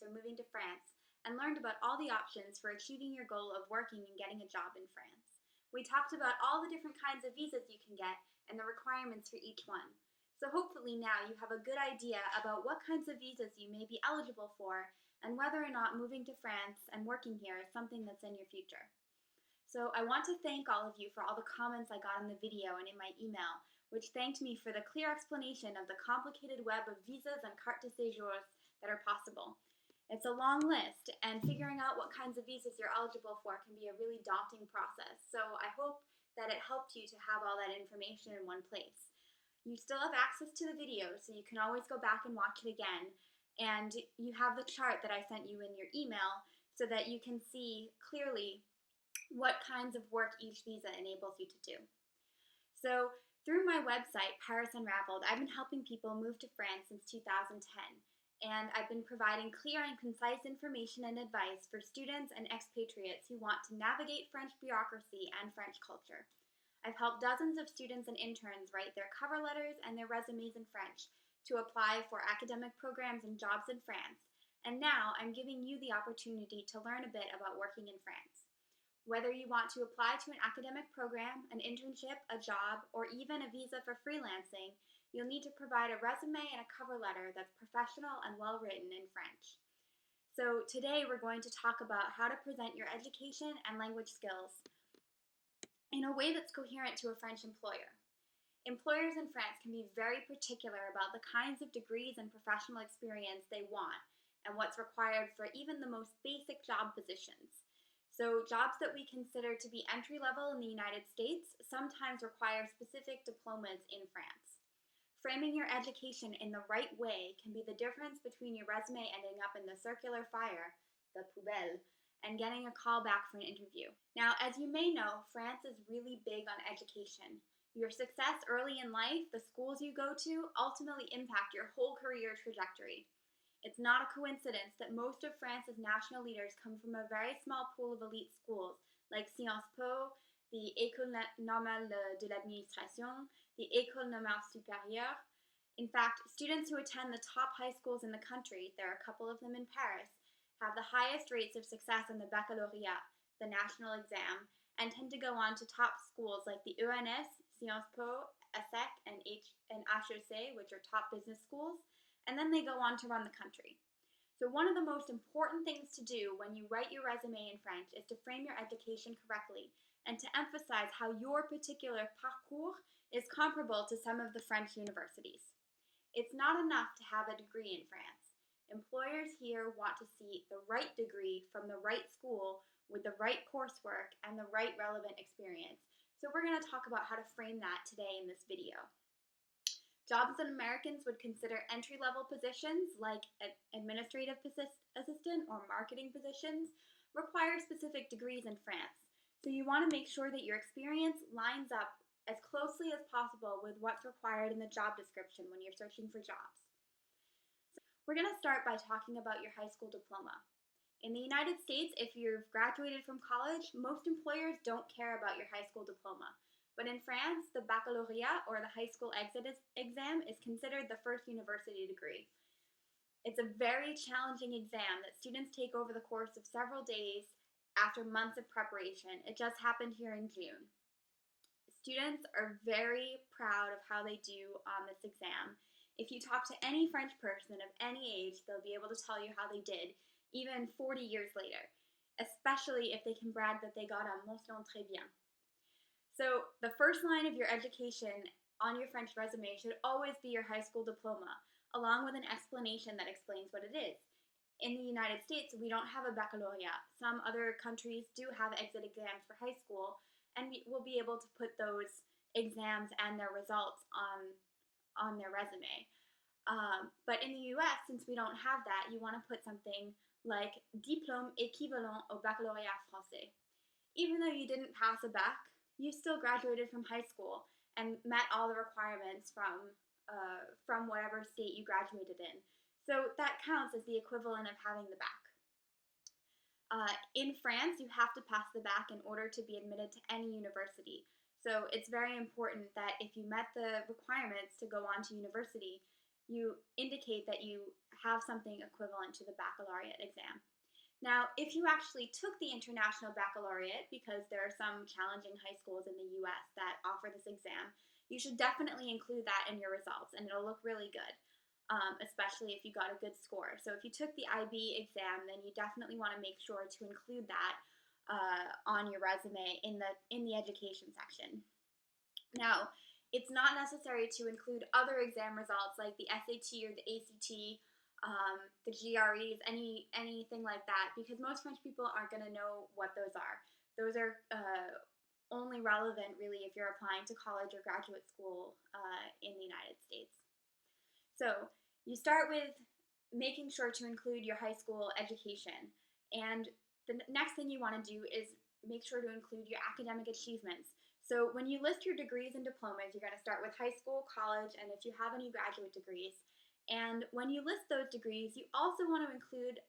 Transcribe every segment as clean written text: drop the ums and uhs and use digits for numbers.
for moving to France and learned about all the options for achieving your goal of working and getting a job in France. We talked about all the different kinds of visas you can get and the requirements for each one. So hopefully now you have a good idea about what kinds of visas you may be eligible for and whether or not moving to France and working here is something that's in your future. So I want to thank all of you for all the comments I got in the video and in my email, which thanked me for the clear explanation of the complicated web of visas and carte de séjour that are possible. It's a long list, and figuring out what kinds of visas you're eligible for can be a really daunting process. So I hope that it helped you to have all that information in one place. You still have access to the video, so you can always go back and watch it again. And you have the chart that I sent you in your email so that you can see clearly what kinds of work each visa enables you to do. So through my website, Paris Unraveled, I've been helping people move to France since 2010. And I've been providing clear and concise information and advice for students and expatriates who want to navigate French bureaucracy and French culture. I've helped dozens of students and interns write their cover letters and their resumes in French to apply for academic programs and jobs in France. And now I'm giving you the opportunity to learn a bit about working in France. Whether you want to apply to an academic program, an internship, a job, or even a visa for freelancing, you'll need to provide a resume and a cover letter that's professional and well written in French. So today we're going to talk about how to present your education and language skills in a way that's coherent to a French employer. Employers in France can be very particular about the kinds of degrees and professional experience they want and what's required for even the most basic job positions. So jobs that we consider to be entry level in the United States sometimes require specific diplomas in France. Framing your education in the right way can be the difference between your resume ending up in the circular fire, the poubelle, and getting a call back for an interview. Now, as you may know, France is really big on education. Your success early in life, the schools you go to, ultimately impact your whole career trajectory. It's not a coincidence that most of France's national leaders come from a very small pool of elite schools like Sciences Po, the École Normale de l'Administration, the École Normale Supérieure. In fact, students who attend the top high schools in the country, there are a couple of them in Paris, have the highest rates of success in the baccalaureate, the national exam, and tend to go on to top schools like the ENS, Sciences Po, ESSEC, and HEC, which are top business schools, and then they go on to run the country. So one of the most important things to do when you write your resume in French is to frame your education correctly and to emphasize how your particular parcours is comparable to some of the French universities. It's not enough to have a degree in France. Employers here want to see the right degree from the right school with the right coursework and the right relevant experience. So we're going to talk about how to frame that today in this video. Jobs that Americans would consider entry-level positions, like an administrative assistant or marketing positions, require specific degrees in France. So you want to make sure that your experience lines up as closely as possible with what's required in the job description when you're searching for jobs. So we're going to start by talking about your high school diploma. In the United States, if you've graduated from college, most employers don't care about your high school diploma. But in France, the baccalaureate, or the high school exit exam, is considered the first university degree. It's a very challenging exam that students take over the course of several days after months of preparation. It just happened here in June. Students are very proud of how they do on this exam. If you talk to any French person of any age, they'll be able to tell you how they did, even 40 years later, especially if they can brag that they got a mention très bien. So the first line of your education on your French resume should always be your high school diploma, along with an explanation that explains what it is. In the United States, we don't have a baccalaureate. Some other countries do have exit exams for high school, and we will be able to put those exams and their results on their resume. But in the US, since we don't have that, you want to put something like Diplôme équivalent au baccalauréat français. Even though you didn't pass a bac, you still graduated from high school and met all the requirements from whatever state you graduated in. So that counts as the equivalent of having the bac. In France, you have to pass the bac in order to be admitted to any university. So it's very important that if you met the requirements to go on to university, you indicate that you have something equivalent to the baccalaureate exam. Now, if you actually took the International Baccalaureate, because there are some challenging high schools in the US that offer this exam, you should definitely include that in your results, and it'll look really good, especially if you got a good score. So if you took the IB exam, then you definitely want to make sure to include that on your resume in the education section. Now, it's not necessary to include other exam results like the SAT or the ACT, the GREs, anything like that, because most French people aren't going to know what those are. Those are only relevant, really, if you're applying to college or graduate school in the United States. So you start with making sure to include your high school education. And the next thing you want to do is make sure to include your academic achievements. So when you list your degrees and diplomas, you're going to start with high school, college, and if you have any graduate degrees. And when you list those degrees, you also want to include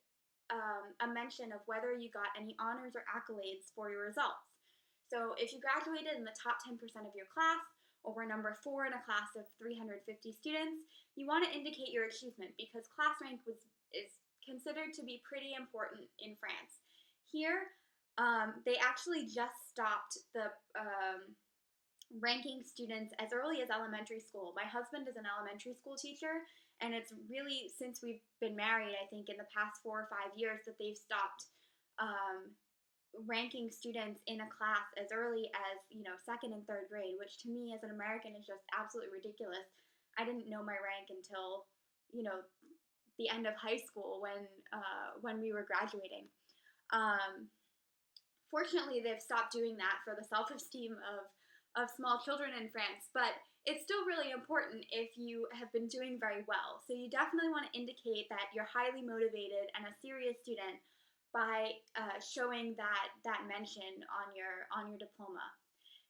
a mention of whether you got any honors or accolades for your results. So if you graduated in the top 10% of your class, or were number 4 in a class of 350 students, you want to indicate your achievement because class rank is considered to be pretty important in France. Here, they actually just stopped the ranking students as early as elementary school. My husband is an elementary school teacher, and it's really since we've been married, I think in the past 4 or 5 years, that they've stopped ranking students in a class as early as 2nd and 3rd grade, which to me as an American is just absolutely ridiculous. I didn't know my rank until the end of high school when we were graduating. Fortunately, they've stopped doing that for the self-esteem of small children in France, but it's still really important if you have been doing very well. So you definitely want to indicate that you're highly motivated and a serious student by showing that mention on your diploma.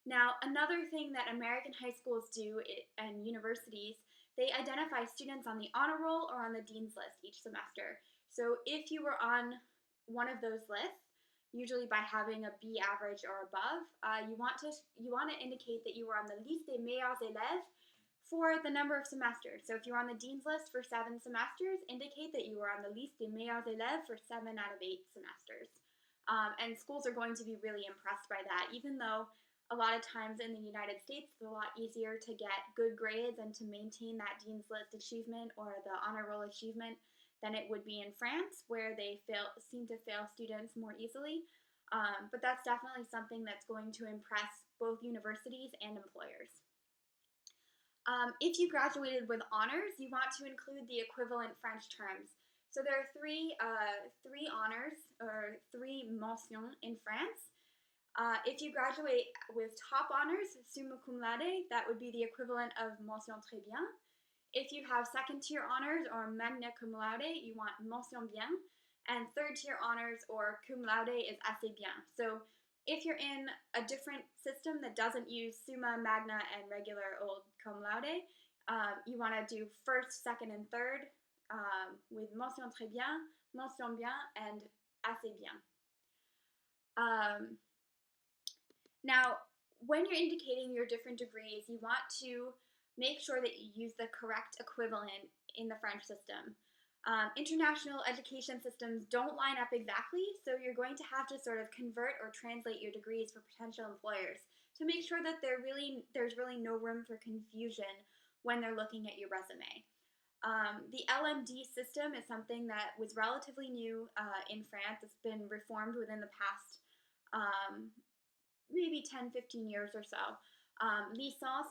Now, another thing that American high schools do and universities, they identify students on the honor roll or on the dean's list each semester. So if you were on one of those lists, usually by having a B average or above, you want to indicate that you were on the liste des meilleurs élèves for the number of semesters. So if you're on the dean's list for 7 semesters, indicate that you were on the liste des meilleurs élèves for 7 out of 8 semesters. And schools are going to be really impressed by that, even though a lot of times in the United States, it's a lot easier to get good grades and to maintain that dean's list achievement or the honor roll achievement than it would be in France, where they seem to fail students more easily. But that's definitely something that's going to impress both universities and employers. If you graduated with honors, you want to include the equivalent French terms. So there are three honors, or 3 mentions in France. If you graduate with top honors, summa cum laude, that would be the equivalent of mention très bien. If you have second tier honors or magna cum laude, you want mention bien. And third tier honors or cum laude is assez bien. So if you're in a different system that doesn't use summa, magna, and regular old cum laude, you want to do first, second, and third with mention très bien, mention bien, and assez bien. Now, when you're indicating your different degrees, you want to make sure that you use the correct equivalent in the French system. International education systems don't line up exactly, so you're going to have to sort of convert or translate your degrees for potential employers to make sure that there's really no room for confusion when they're looking at your resume. The LMD system is something that was relatively new in France. It's been reformed within the past maybe 10-15 years or so. Liaison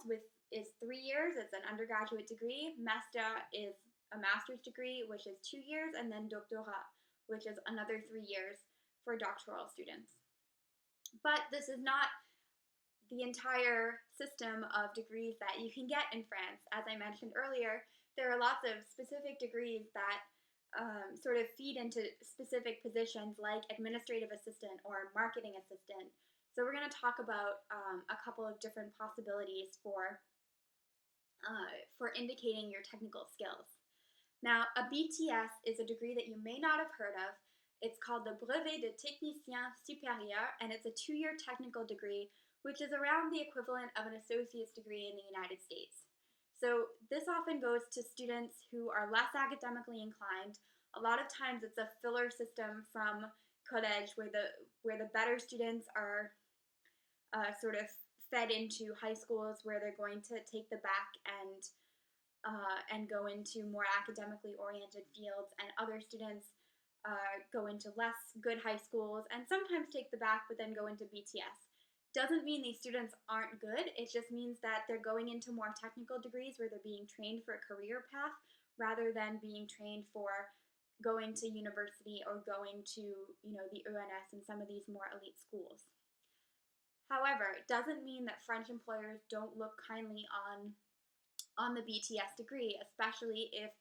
is 3 years. It's an undergraduate degree. Master is a master's degree, which is 2 years, and then doctorat, which is another 3 years for doctoral students. But this is not the entire system of degrees that you can get in France. As I mentioned earlier, there are lots of specific degrees that sort of feed into specific positions like administrative assistant or marketing assistant. So we're going to talk about a couple of different possibilities for indicating your technical skills. Now, a BTS is a degree that you may not have heard of. It's called the Brevet de Technicien Supérieur, and it's a 2-year technical degree, which is around the equivalent of an associate's degree in the United States. So this often goes to students who are less academically inclined. A lot of times it's a filler system from college where the better students are sort of fed into high schools where they're going to take the back and go into more academically oriented fields, and other students go into less good high schools and sometimes take the back but then go into BTS. Doesn't mean these students aren't good. It just means that they're going into more technical degrees where they're being trained for a career path rather than being trained for going to university or going to, the ENS and some of these more elite schools. However, it doesn't mean that French employers don't look kindly on the BTS degree, especially if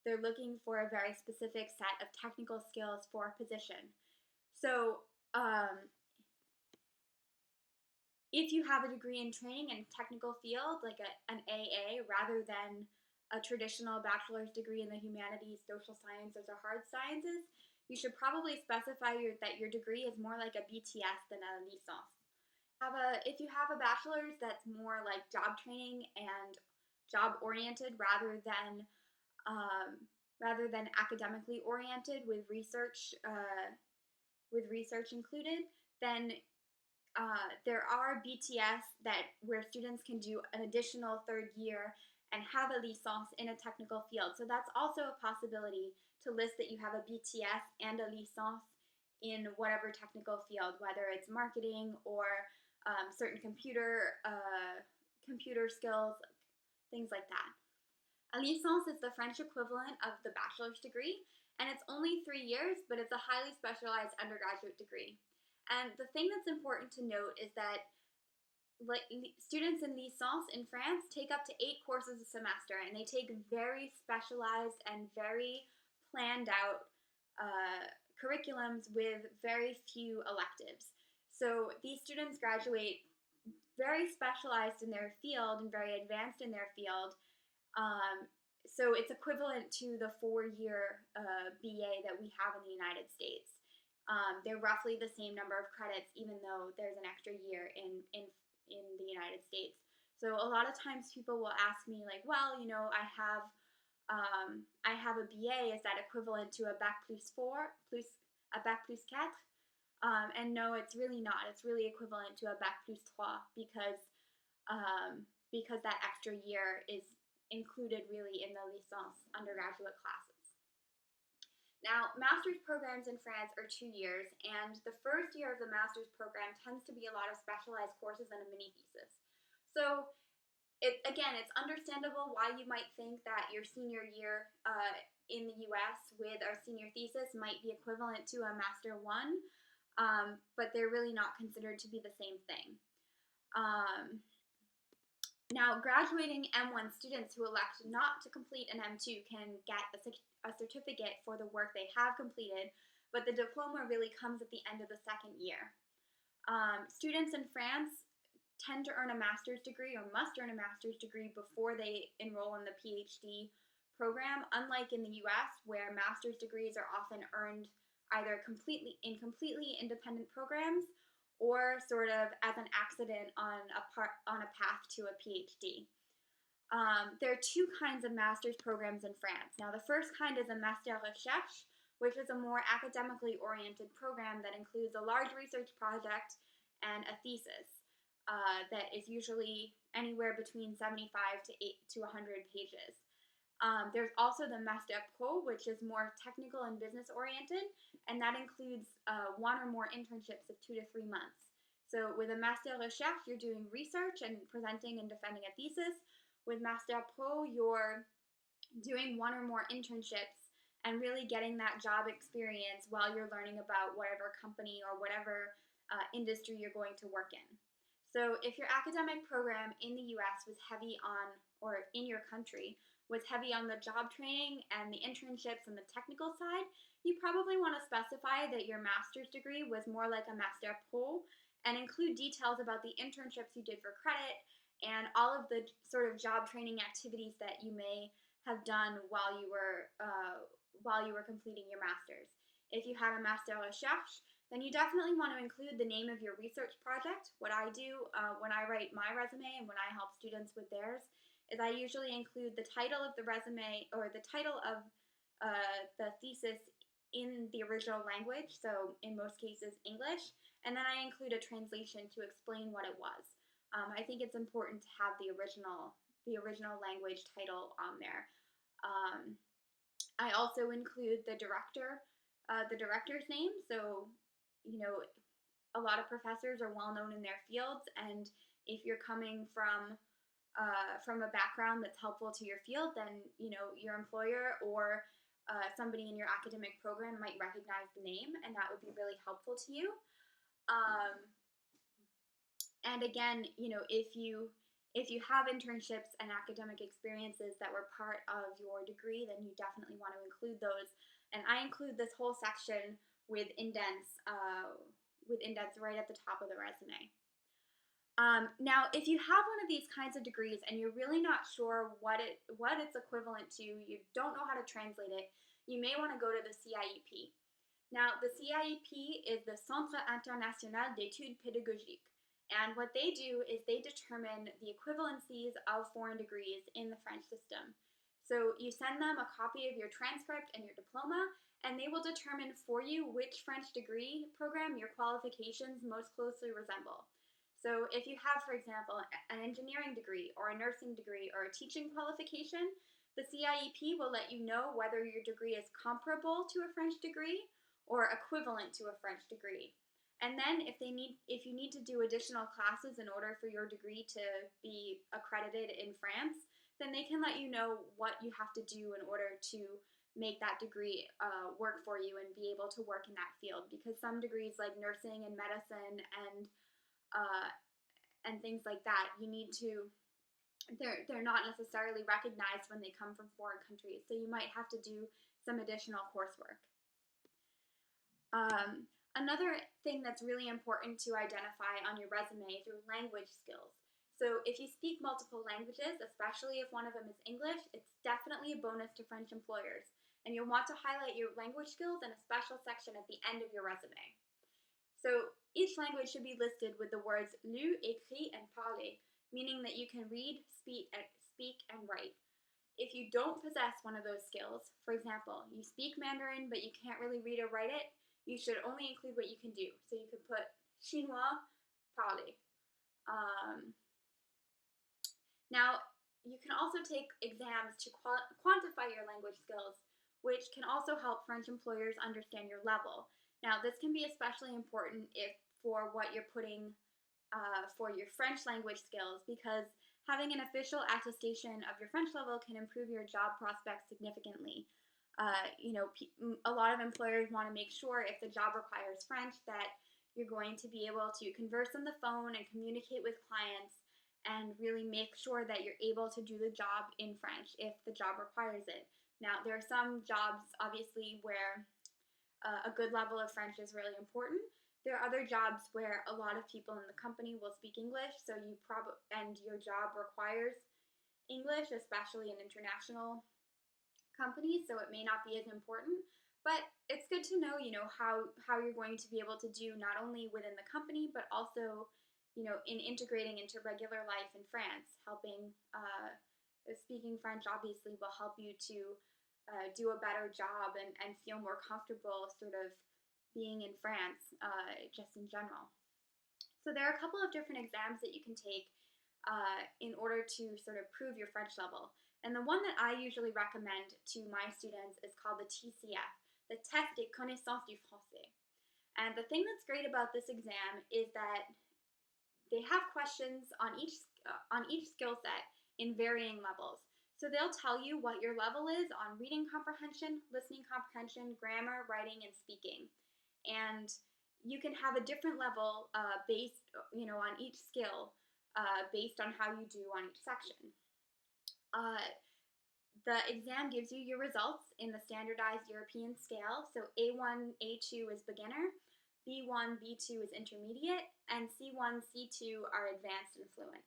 they're looking for a very specific set of technical skills for a position. So, if you have a degree in training in a technical field, like an AA, rather than a traditional bachelor's degree in the humanities, social sciences, or hard sciences, you should probably specify that your degree is more like a BTS than a licence. If you have a bachelor's that's more like job training and job oriented rather than academically oriented with research included, then there are BTS where students can do an additional third year and have a licence in a technical field. So that's also a possibility to list that you have a BTS and a licence in whatever technical field, whether it's marketing or certain computer skills, things like that. A licence is the French equivalent of the bachelor's degree, and it's only 3 years, but it's a highly specialized undergraduate degree. And the thing that's important to note is that students in licence in France take up to 8 courses a semester, and they take very specialized and very planned out curriculums with very few electives. So these students graduate very specialized in their field and very advanced in their field. So it's equivalent to the 4-year BA that we have in the United States. They're roughly the same number of credits, even though there's an extra year in the United States. So a lot of times people will ask me, like, well, I have a BA. Is that equivalent to a Bac plus 4 plus a Bac plus 4? And no, it's really not. It's really equivalent to a Bac plus 3 because that extra year is included really in the licence undergraduate classes. Now, master's programs in France are 2 years, and the first year of the master's program tends to be a lot of specialized courses and a mini thesis. So, it's understandable why you might think that your senior year in the US with our senior thesis might be equivalent to a Master 1, but they're really not considered to be the same thing. Now, graduating M1 students who elect not to complete an M2 can get a certificate for the work they have completed, but the diploma really comes at the end of the second year. Students in France tend to earn a master's degree or must earn a master's degree before they enroll in the PhD program, unlike in the US, where master's degrees are often earned either completely independent programs or sort of as an accident on a path to a PhD. There are 2 kinds of master's programs in France. Now, the first kind is a Master Recherche, which is a more academically oriented program that includes a large research project and a thesis that is usually anywhere between 75 to 100 pages. There's also the Master Pro, which is more technical and business oriented, and that includes 1 or more internships of 2 to 3 months. So with a Master Recherche, you're doing research and presenting and defending a thesis. With Master Pro, you're doing 1 or more internships and really getting that job experience while you're learning about whatever company or whatever industry you're going to work in. So if your academic program in the US was heavy on, or in your country, was heavy on the job training and the internships and the technical side, you probably want to specify that your master's degree was more like a Master Pro and include details about the internships you did for credit and all of the sort of job training activities that you may have done while you were completing your master's. If you had a Master Recherche, then you definitely want to include the name of your research project. What I do when I write my resume and when I help students with theirs is I usually include the title of the resume or the title of the thesis in the original language, so in most cases English, and then I include a translation to explain what it was. I think it's important to have the original language title on there. I also include the director's name. So, a lot of professors are well known in their fields, and if you're coming from a background that's helpful to your field, then your employer or somebody in your academic program might recognize the name, and that would be really helpful to you. And again, if you have internships and academic experiences that were part of your degree, then you definitely want to include those. And I include this whole section with indents right at the top of the resume. Now, if you have one of these kinds of degrees and you're really not sure what it's equivalent to, you don't know how to translate it, you may want to go to the CiEP. Now, the CiEP is the Centre International d'Études Pédagogiques, and what they do is they determine the equivalencies of foreign degrees in the French system. So you send them a copy of your transcript and your diploma, and they will determine for you which French degree program your qualifications most closely resemble. So if you have, for example, an engineering degree or a nursing degree or a teaching qualification, the CiEP will let you know whether your degree is comparable to a French degree or equivalent to a French degree. And then if you need to do additional classes in order for your degree to be accredited in France, then they can let you know what you have to do in order to make that degree work for you and be able to work in that field. Because some degrees like nursing and medicine and things like that, they're not necessarily recognized when they come from foreign countries, so you might have to do some additional coursework. Another thing that's really important to identify on your resume is your language skills. So if you speak multiple languages, especially if one of them is English, it's definitely a bonus to French employers, and you'll want to highlight your language skills in a special section at the end of your resume. So each language should be listed with the words lu, écrit, and parler, meaning that you can read, speak, and write. If you don't possess one of those skills, for example, you speak Mandarin but you can't really read or write it, you should only include what you can do. So you could put chinois, parler. Now, you can also take exams to quantify your language skills, which can also help French employers understand your level. Now, this can be especially important for what you're putting for your French language skills, because having an official attestation of your French level can improve your job prospects significantly. A lot of employers want to make sure if the job requires French that you're going to be able to converse on the phone and communicate with clients and really make sure that you're able to do the job in French if the job requires it. Now, there are some jobs, obviously, where a good level of French is really important. There are other jobs where a lot of people in the company will speak English, so and your job requires English, especially in international companies, so it may not be as important. But it's good to know, how you're going to be able to do not only within the company, but also, in integrating into regular life in France. Speaking French obviously will help you to do a better job and feel more comfortable sort of being in France, just in general. So there are a couple of different exams that you can take in order to sort of prove your French level. And the one that I usually recommend to my students is called the TCF, the Test des Connaissances du Français. And the thing that's great about this exam is that they have questions on each skill set in varying levels. So they'll tell you what your level is on reading comprehension, listening comprehension, grammar, writing, and speaking. And you can have a different level based, on each skill based on how you do on each section. The exam gives you your results in the standardized European scale. So A1, A2 is beginner, B1, B2 is intermediate, and C1, C2 are advanced and fluent.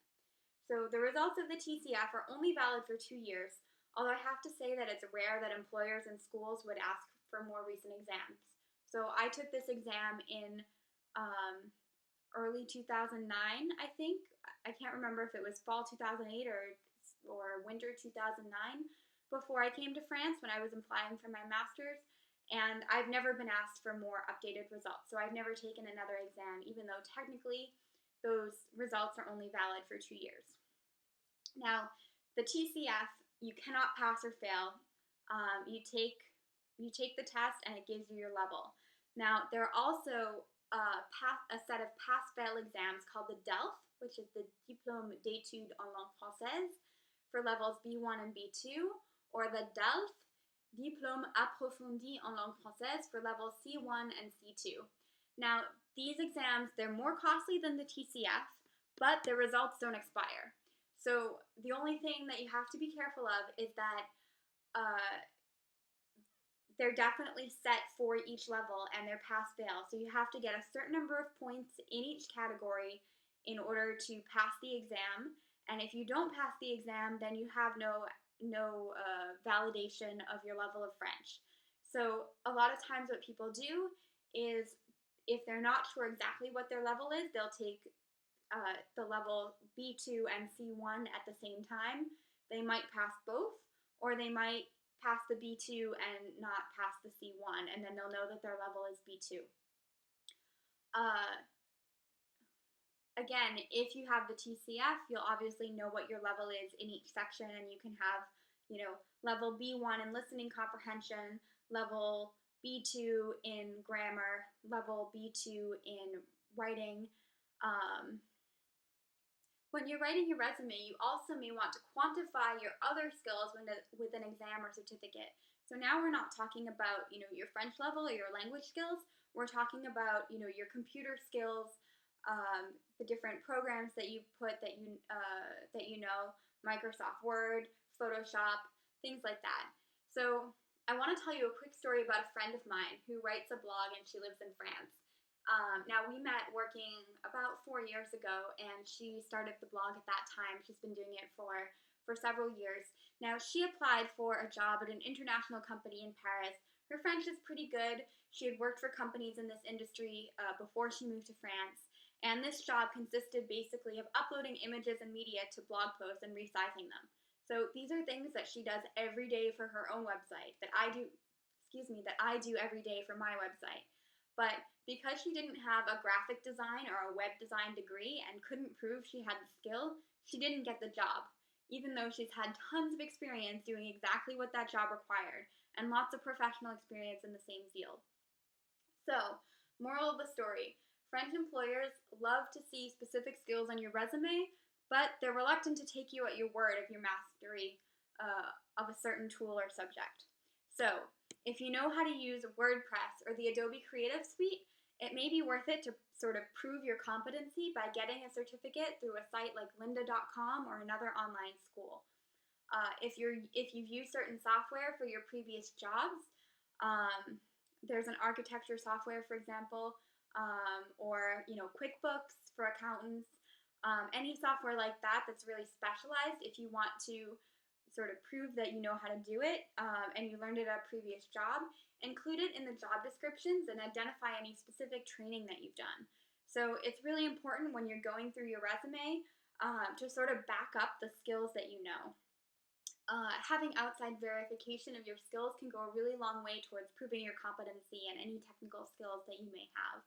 So the results of the TCF are only valid for 2 years, although I have to say that it's rare that employers and schools would ask for more recent exams. So I took this exam in early 2009, I think. I can't remember if it was fall 2008 or or winter 2009 before I came to France when I was applying for my master's, and I've never been asked for more updated results. So I've never taken another exam, even though technically those results are only valid for 2 years. Now, the TCF, you cannot pass or fail. You take the test and it gives you your level. Now, there are also a set of pass-fail exams called the DELF, which is the Diplôme d'études en langue française for levels B1 and B2, or the DELF, Diplôme approfondi en langue française for levels C1 and C2. Now, these exams, they're more costly than the TCF, but the results don't expire. So the only thing that you have to be careful of is that they're definitely set for each level and they're pass-fail. So you have to get a certain number of points in each category in order to pass the exam. And if you don't pass the exam, then you have no validation of your level of French. So a lot of times what people do is, if they're not sure exactly what their level is, they'll take the level B2 and C1 at the same time. They might pass both, or they might pass the B2 and not pass the C1, and then they'll know that their level is B2. Again, if you have the TCF, you'll obviously know what your level is in each section, and you can have, level B1 in listening comprehension, level B2 in grammar, level B2 in writing. When you're writing your resume, you also may want to quantify your other skills with an exam or certificate. So now we're not talking about, your French level or your language skills. We're talking about, your computer skills, the different programs that you put that you know, Microsoft Word, Photoshop, things like that. So I want to tell you a quick story about a friend of mine who writes a blog and she lives in France. Now, we met working about 4 years ago, and she started the blog at that time. She's been doing it for several years. Now, she applied for a job at an international company in Paris. Her French is pretty good. She had worked for companies in this industry before she moved to France. And this job consisted basically of uploading images and media to blog posts and resizing them. So these are things that she does every day for her own website that I do every day for my website. But because she didn't have a graphic design or a web design degree and couldn't prove she had the skill, she didn't get the job, even though she's had tons of experience doing exactly what that job required and lots of professional experience in the same field. So, moral of the story, French employers love to see specific skills on your resume, but they're reluctant to take you at your word of your mastery of a certain tool or subject. So, if you know how to use WordPress or the Adobe Creative Suite, it may be worth it to sort of prove your competency by getting a certificate through a site like lynda.com or another online school. If you've used certain software for your previous jobs, there's an architecture software, for example, or QuickBooks for accountants, any software like that that's really specialized. If you want to sort of prove that you know how to do it and you learned it at a previous job, include it in the job descriptions and identify any specific training that you've done. So it's really important when you're going through your resume to sort of back up the skills that you know. Having outside verification of your skills can go a really long way towards proving your competency and any technical skills that you may have.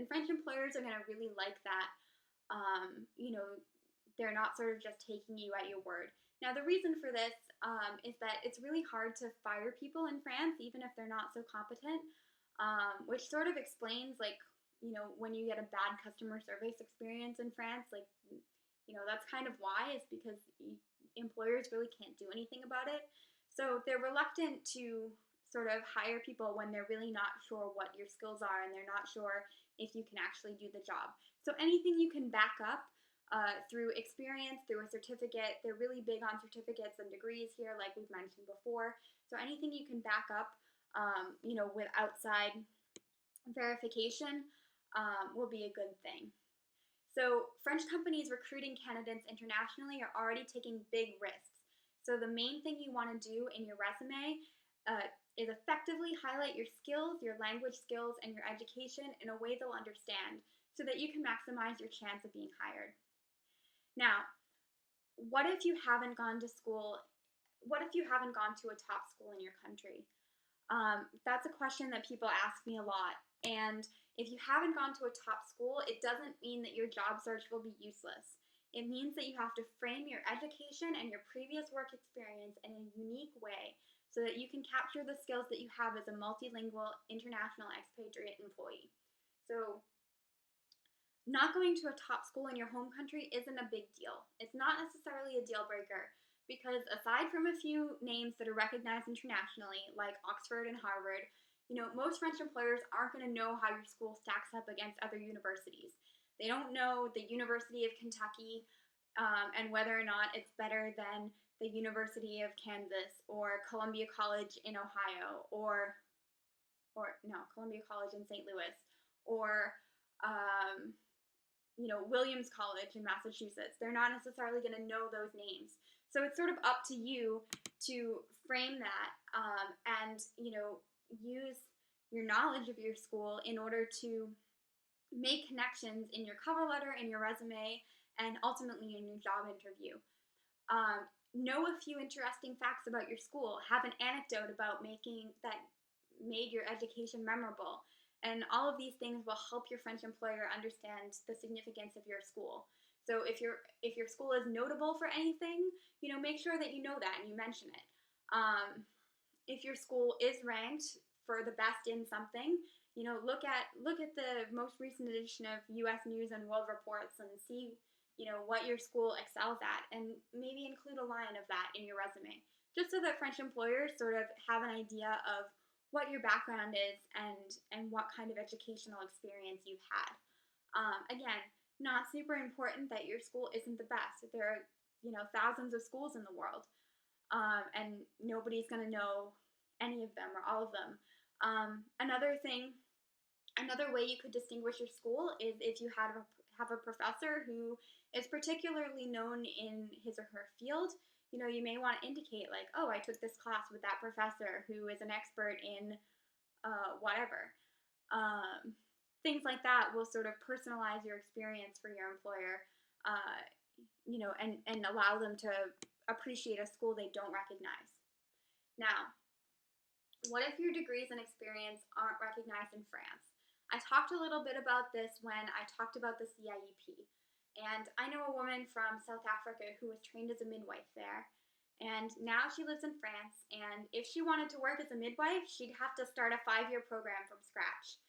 And French employers are going to really like that. They're not sort of just taking you at your word. Now, the reason for this is that it's really hard to fire people in France, even if they're not so competent, which sort of explains, when you get a bad customer service experience in France, that's kind of why, is because employers really can't do anything about it. So they're reluctant to sort of hire people when they're really not sure what your skills are and they're not sure if you can actually do the job. So anything you can back up through experience, through a certificate. They're really big on certificates and degrees here, like we've mentioned before. So anything you can back up, with outside verification will be a good thing. So French companies recruiting candidates internationally are already taking big risks. So the main thing you want to do in your resume is effectively highlight your skills, your language skills, and your education in a way they'll understand so that you can maximize your chance of being hired. Now, what if you haven't gone to school? What if you haven't gone to a top school in your country? That's a question that people ask me a lot. And if you haven't gone to a top school, it doesn't mean that your job search will be useless. It means that you have to frame your education and your previous work experience in a unique way so that you can capture the skills that you have as a multilingual international expatriate employee. So, not going to a top school in your home country isn't a big deal. It's not necessarily a deal breaker because aside from a few names that are recognized internationally, like Oxford and Harvard, most French employers aren't going to know how your school stacks up against other universities. They don't know the University of Kentucky and whether or not it's better than the University of Kansas or Columbia College in Ohio or no, Columbia College in St. Louis or Williams College in Massachusetts. They're not necessarily going to know those names. So it's sort of up to you to frame that and, use your knowledge of your school in order to make connections in your cover letter, in your resume, and ultimately in your job interview. Know a few interesting facts about your school. Have an anecdote about made your education memorable. And all of these things will help your French employer understand the significance of your school. So if your school is notable for anything, make sure that you know that and you mention it. If your school is ranked for the best in something, look at the most recent edition of U.S. News and World Reports and see what your school excels at, and maybe include a line of that in your resume, just so that French employers sort of have an idea of what your background is and what kind of educational experience you've had. Again, not super important that your school isn't the best. There are thousands of schools in the world, and nobody's going to know any of them or all of them. Another way you could distinguish your school is if you have a professor who is particularly known in his or her field. You may want to indicate like, oh, I took this class with that professor who is an expert in whatever. Things like that will sort of personalize your experience for your employer, and allow them to appreciate a school they don't recognize. Now, what if your degrees and experience aren't recognized in France? I talked a little bit about this when I talked about the CiEP. And I know a woman from South Africa who was trained as a midwife there. And now she lives in France. And if she wanted to work as a midwife, she'd have to start a 5-year program from scratch.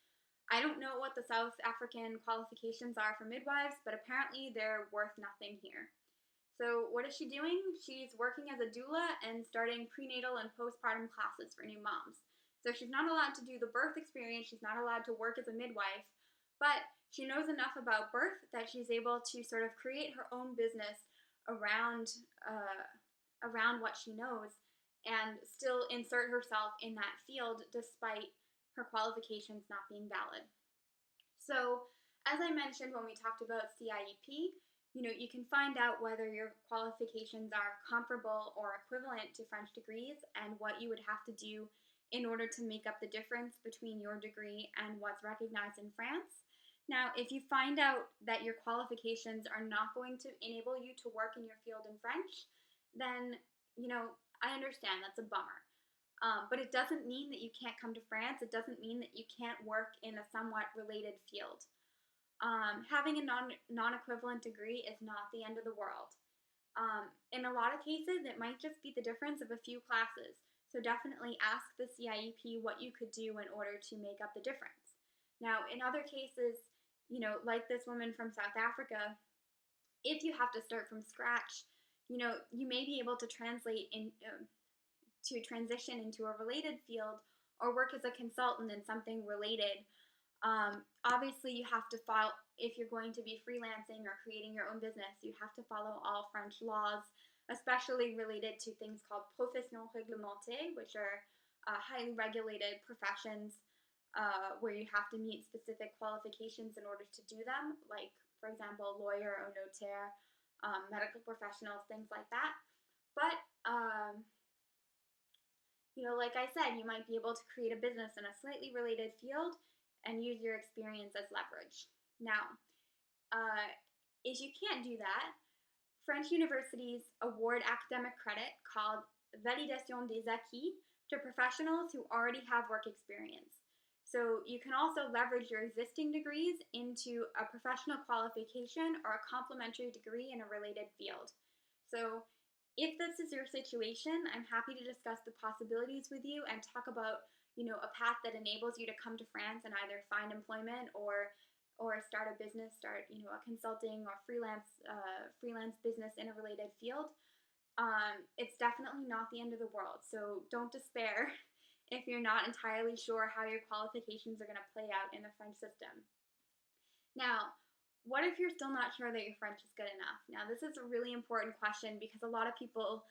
I don't know what the South African qualifications are for midwives, but apparently they're worth nothing here. So what is she doing? She's working as a doula and starting prenatal and postpartum classes for new moms. So she's not allowed to do the birth experience. She's not allowed to work as a midwife, but she knows enough about birth that she's able to sort of create her own business around what she knows and still insert herself in that field despite her qualifications not being valid. So as I mentioned when we talked about CiEP, you can find out whether your qualifications are comparable or equivalent to French degrees and what you would have to do in order to make up the difference between your degree and what's recognized in France. Now, if you find out that your qualifications are not going to enable you to work in your field in French, then, I understand that's a bummer. But it doesn't mean that you can't come to France. It doesn't mean that you can't work in a somewhat related field. Having a non-equivalent degree is not the end of the world. In a lot of cases, it might just be the difference of a few classes. So definitely ask the CiEP what you could do in order to make up the difference. Now, in other cases, like this woman from South Africa, if you have to start from scratch, you may be able to to transition into a related field or work as a consultant in something related. Obviously, you have to file, if you're going to be freelancing or creating your own business, you have to follow all French laws, especially related to things called professions réglementées, which are highly regulated professions where you have to meet specific qualifications in order to do them, like, for example, lawyer or notaire, medical professionals, things like that. But, like I said, you might be able to create a business in a slightly related field and use your experience as leverage. Now, if you can't do that, French universities award academic credit called validation des acquis to professionals who already have work experience. So you can also leverage your existing degrees into a professional qualification or a complementary degree in a related field. So if this is your situation, I'm happy to discuss the possibilities with you and talk about, a path that enables you to come to France and either find employment or start a business, start, a consulting or freelance business in a related field. It's definitely not the end of the world. So don't despair if you're not entirely sure how your qualifications are going to play out in the French system. Now, what if you're still not sure that your French is good enough? Now, this is a really important question because a lot of people,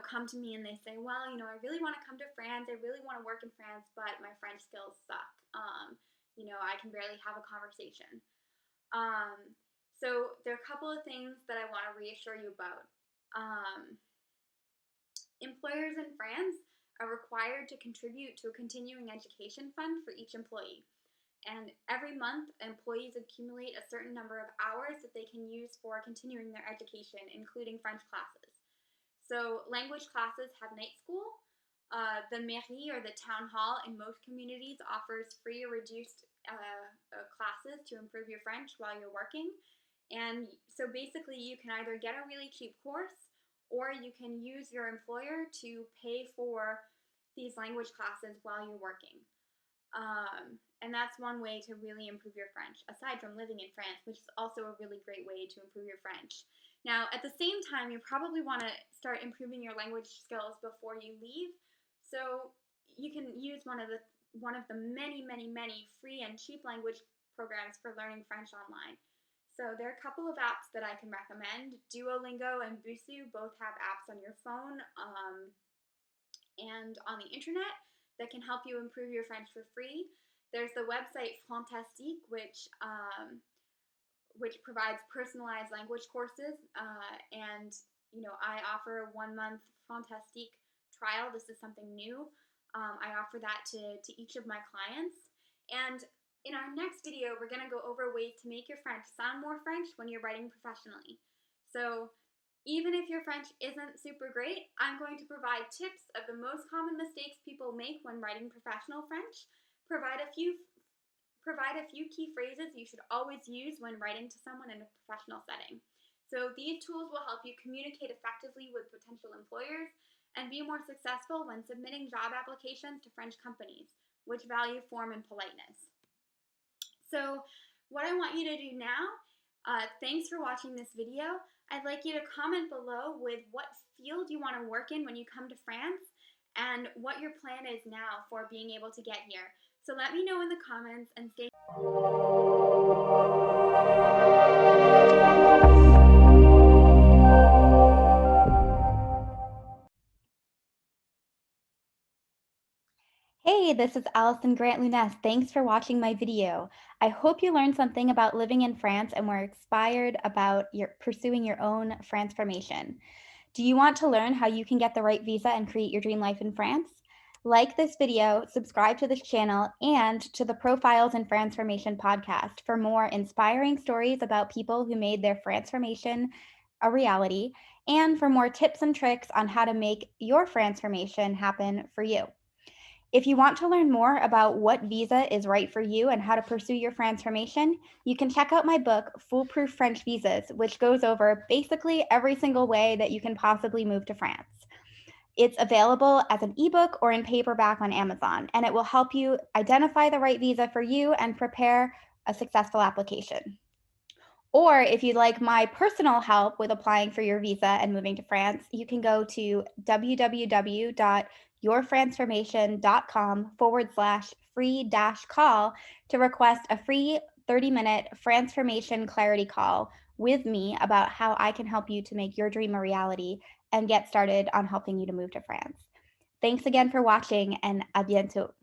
come to me and they say, well, I really want to come to France. I really want to work in France, but my French skills suck. I can barely have a conversation. So there are a couple of things that I want to reassure you about. Employers in France are required to contribute to a continuing education fund for each employee. And every month, employees accumulate a certain number of hours that they can use for continuing their education, including French classes. So language classes have night school. The mairie, or the town hall, in most communities offers free or reduced classes to improve your French while you're working. And so basically you can either get a really cheap course or you can use your employer to pay for these language classes while you're working. And that's one way to really improve your French, aside from living in France, which is also a really great way to improve your French. Now, at the same time, you probably want to start improving your language skills before you leave. So you can use one of the many, many, many free and cheap language programs for learning French online. So there are a couple of apps that I can recommend. Duolingo and Busuu both have apps on your phone and on the internet that can help you improve your French for free. There's the website Fantastique, which provides personalized language courses, and I offer a 1-month Fantastique trial. This is something new. I offer that to each of my clients. And in our next video, we're going to go over ways to make your French sound more French when you're writing professionally. So even if your French isn't super great, I'm going to provide tips of the most common mistakes people make when writing professional French, provide a few key phrases you should always use when writing to someone in a professional setting. So these tools will help you communicate effectively with potential employers and be more successful when submitting job applications to French companies, which value form and politeness. So what I want you to do now, thanks for watching this video. I'd like you to comment below with what field you want to work in when you come to France and what your plan is now for being able to get here. So let me know in the comments and stay. Hey, this is Allison Grant-Lunes. Thanks for watching my video. I hope you learned something about living in France and were inspired about pursuing your own transformation. Do you want to learn how you can get the right visa and create your dream life in France? Like this video, subscribe to this channel, and to the Profiles in Transformation podcast for more inspiring stories about people who made their transformation a reality, and for more tips and tricks on how to make your transformation happen for you. If you want to learn more about what visa is right for you and how to pursue your transformation, you can check out my book, Foolproof French Visas, which goes over basically every single way that you can possibly move to France. It's available as an ebook or in paperback on Amazon, and it will help you identify the right visa for you and prepare a successful application. Or if you'd like my personal help with applying for your visa and moving to France, you can go to www.yourtransformation.com/free-call to request a free 30-minute transformation clarity call with me about how I can help you to make your dream a reality and get started on helping you to move to France. Thanks again for watching, and à bientôt.